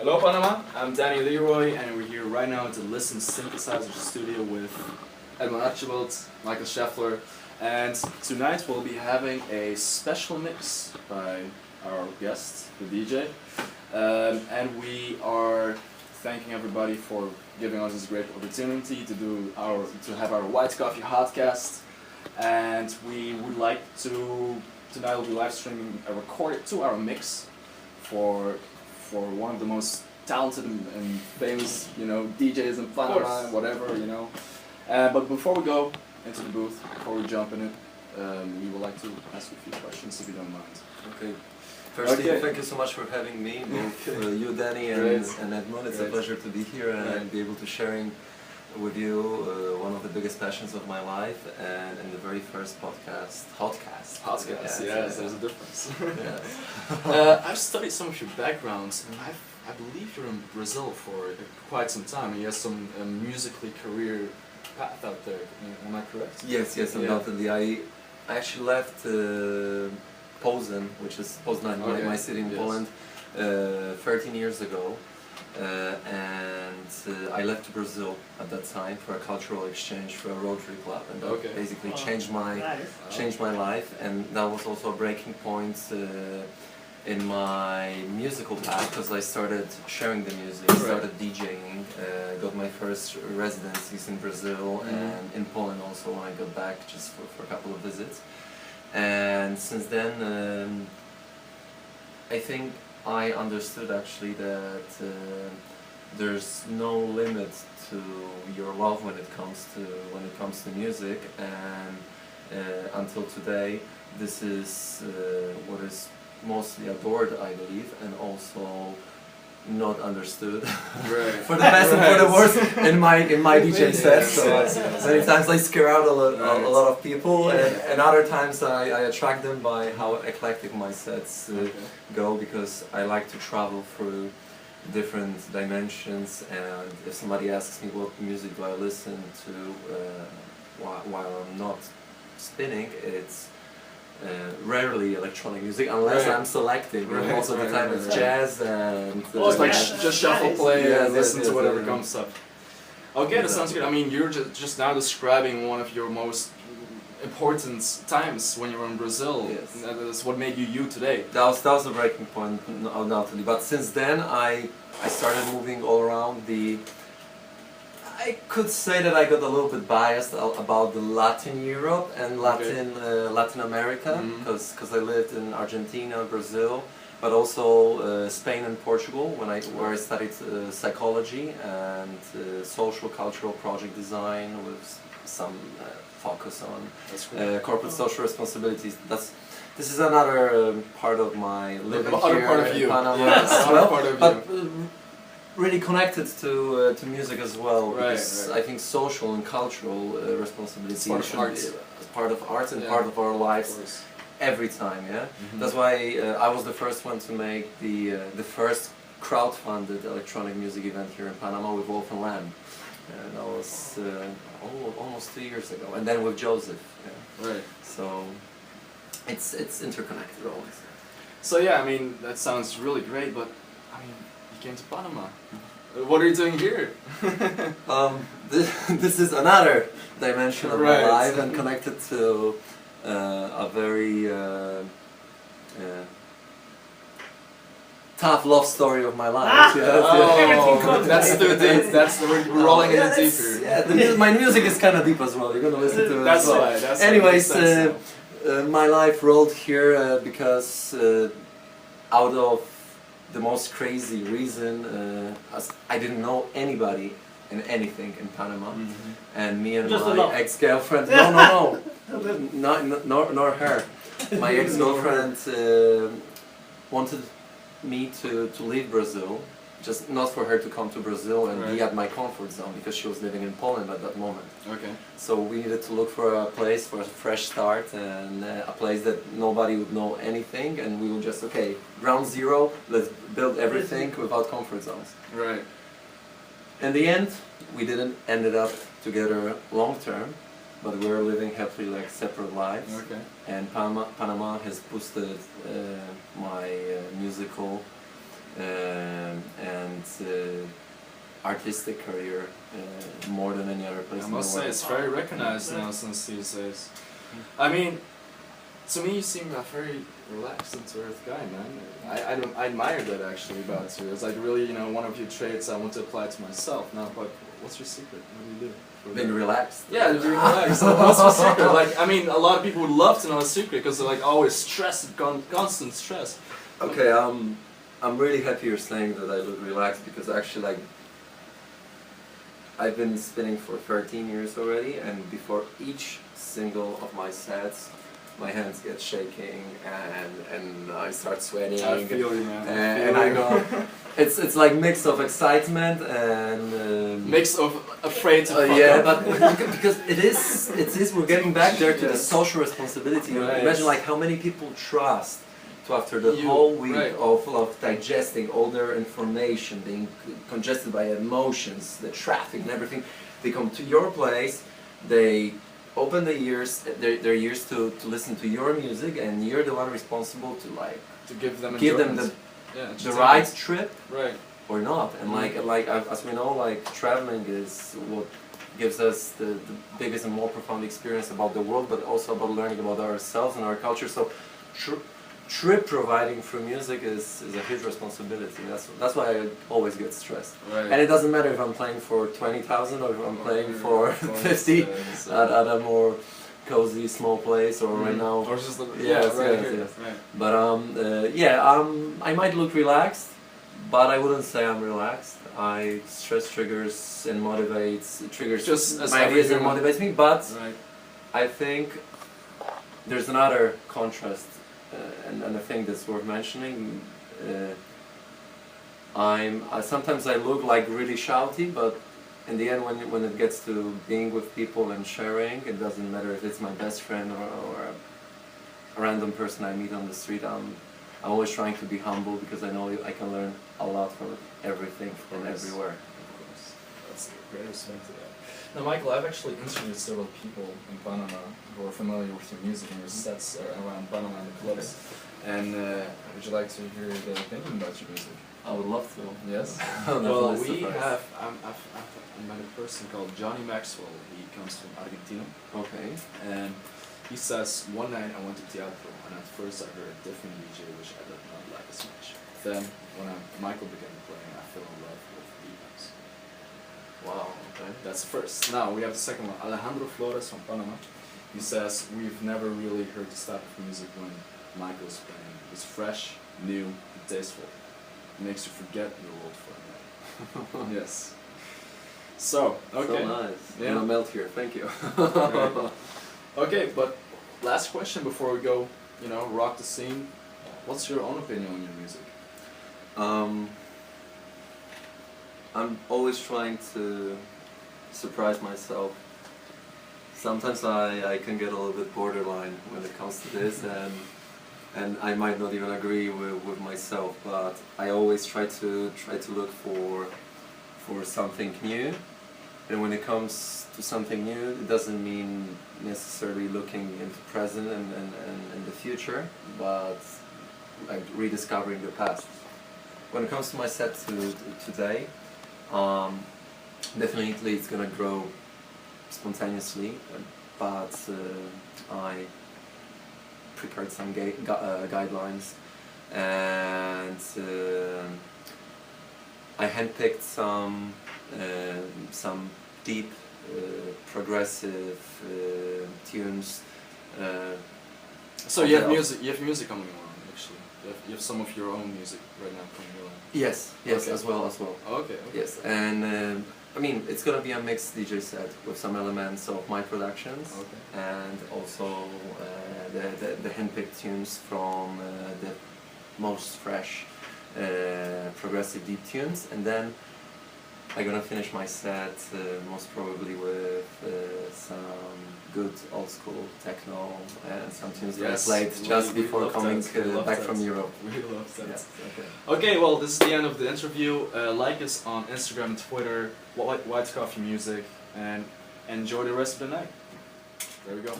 Hello Panama, I'm Danny Leroy and we're here right now at the Listen Synthesizer Studio with Edmund Archibald, Michal Scheffler, and tonight we'll be having a special mix by our guest, the DJ, and we are thanking everybody for giving us this great opportunity to have our WhiteCoffee Hotcast, and we would like to tonight we'll be live streaming a recorded 2-hour mix for one of the most talented and famous, DJs in Panama and whatever, But before we go into the booth, before we jump in it, we would like to ask you a few questions if you don't mind. Okay. Firstly, thank you so much for having me, both you, Danny, and Edmund. It's a pleasure to be here and be able to sharing with you one of the biggest passions of my life and in the very first Hotcast, yes, there's a difference. I've studied some of your backgrounds, and I believe you're in Brazil for quite some time, and you have some musically career path out there. Am I correct? Yes, undoubtedly. I actually left Poznań, which is Poznań, my city in Poland, 13 years ago. And I left Brazil at that time for a cultural exchange for a Rotary Club, and that basically changed my life, and that was also a breaking point in my musical path, because I started sharing the music, started DJing, got my first residencies in Brazil and in Poland also when I got back just for a couple of visits, and since then I think I understood actually that there's no limit to your love when it comes to music, and until today this is what is mostly adored, I believe, and also not understood for the best and for the worst in my DJ sets. So many times I scare out a lot of people, and other times I attract them by how eclectic my sets go, because I like to travel through different dimensions, and if somebody asks me what music do I listen to while I'm not spinning, it's rarely electronic music, unless I'm selecting. Most of the time it's jazz and just shuffle play and listen to whatever comes up. Okay, that sounds good. I mean, you're just now describing one of your most important times when you were in Brazil. Yes. That's what made you today. That was the breaking point, undoubtedly. But since then, I started moving all around I could say that I got a little bit biased about the Latin Europe and Latin America, because I lived in Argentina, Brazil, but also Spain and Portugal, where I studied psychology and social cultural project design with some focus on corporate social responsibilities. This is another part of my living here in Panama as well, but really connected to music as well, because I think social and cultural responsibility is part of art and part of our lives every time. That's why I was the first one to make the first crowdfunded electronic music event here in Panama with Wolf and Lamb, and that was almost 2 years ago, and then with Joseph. So it's interconnected always. So yeah, I mean, that sounds really great, but I mean, you came to Panama. What are you doing here? This is another dimension of my life, and connected to a very tough love story of my life. That's the deep. We're rolling in the deep here. Yeah, my music is kind of deep as well. You're gonna listen to it. That's why. Anyways, my life rolled here because out of the most crazy reason, I didn't know anybody and anything in Panama, and me and my ex-girlfriend. Nor her. My ex-girlfriend wanted me to leave Brazil, just not for her to come to Brazil and be at my comfort zone, because she was living in Poland at that moment. So we needed to look for a place for a fresh start, and a place that nobody would know anything, and we would just, ground zero, let's build everything without comfort zones. In the end, we didn't ended up together long term, but we're living happily like separate lives. And Panama has boosted my musical and artistic career more than any other place. I must say it's very recognized now since these days. I mean, to me you seem a very relaxed and to earth guy, man. I admire that actually about you. It's like really, you know, one of your traits I want to apply to myself now. But what's your secret? What do you do? Being relaxed. Yeah, being relaxed. What's your secret? Like, I mean, a lot of people would love to know a secret because they're like always stressed, constant stress. Okay, I'm really happy you're saying that I look relaxed because actually, like, I've been spinning for 13 years already, and before each single of my sets, my hands get shaking and I start sweating. I feel you, man. And I go. It's like mix of excitement and mix of afraid to. Yeah, but because it is we're getting back there to the social responsibility. Right. Imagine like how many people trust to after the whole week of digesting all their information, being congested by emotions, the traffic and everything. They come to your place, they open their ears to listen to your music, and you're the one responsible to like to give them the right trip, right, or not. And like as we know, like traveling is what gives us the biggest and more profound experience about the world, but also about learning about ourselves and our culture. So trip providing through music is a huge responsibility. That's why I always get stressed. Right. And it doesn't matter if I'm playing for 20,000 or if I'm playing for 50 at a more cozy small place, or right now. Or just Yes. Right. But I might look relaxed, but I wouldn't say I'm relaxed. Stress triggers and triggers just as my ideas and motivates me. But I think there's another contrast. And I think that's worth mentioning. Sometimes I look like really shouty, but in the end, when it gets to being with people and sharing, it doesn't matter if it's my best friend or a random person I meet on the street. I'm always trying to be humble because I know I can learn a lot from everything, from everywhere. Of course, that's great respect to that. Now, Michael, I've actually interviewed several people in Panama who are familiar with your music and your sets around Panama and the clubs. And would you like to hear their opinion about your music? I would love to. Yes? Well, I've met a person called Johnny Maxwell. He comes from Argentina. Okay. And he says, one night I went to teatro, and at first I heard a different DJ which I did not like as much. Then, when Michael began playing, I fell in love with beats. Wow, okay. That's first. Now we have the second one. Alejandro Flores from Panama. He says, we've never really heard this type of music when Michael's playing. It's fresh, new, and tasteful. It makes you forget your world for a minute. Yes. So, okay. So nice. Yeah. I'm gonna melt here, thank you. Okay, but last question before we go, rock the scene. What's your own opinion on your music? I'm always trying to surprise myself. Sometimes I can get a little bit borderline when it comes to this, and I might not even agree with myself. But I always try to look for something new. And when it comes to something new, it doesn't mean necessarily looking into present and the future, but like rediscovering the past. When it comes to my set today, definitely it's gonna grow spontaneously, but I prepared some guidelines, and I handpicked some deep, progressive tunes. So you have music. You have music coming along, actually. You have some of your own music right now coming along. Yes, Okay. as well. Okay. Yes, and I mean it's gonna be a mixed DJ set with some elements of my productions, and also the handpicked tunes from the most fresh progressive deep tunes, and then I'm gonna finish my set most probably with some good old school techno and some tunes that I played just before coming back from Europe. We love that. Yes, Okay, well, this is the end of the interview. Like us on Instagram and Twitter, WhiteCoffee Music, and enjoy the rest of the night. There we go.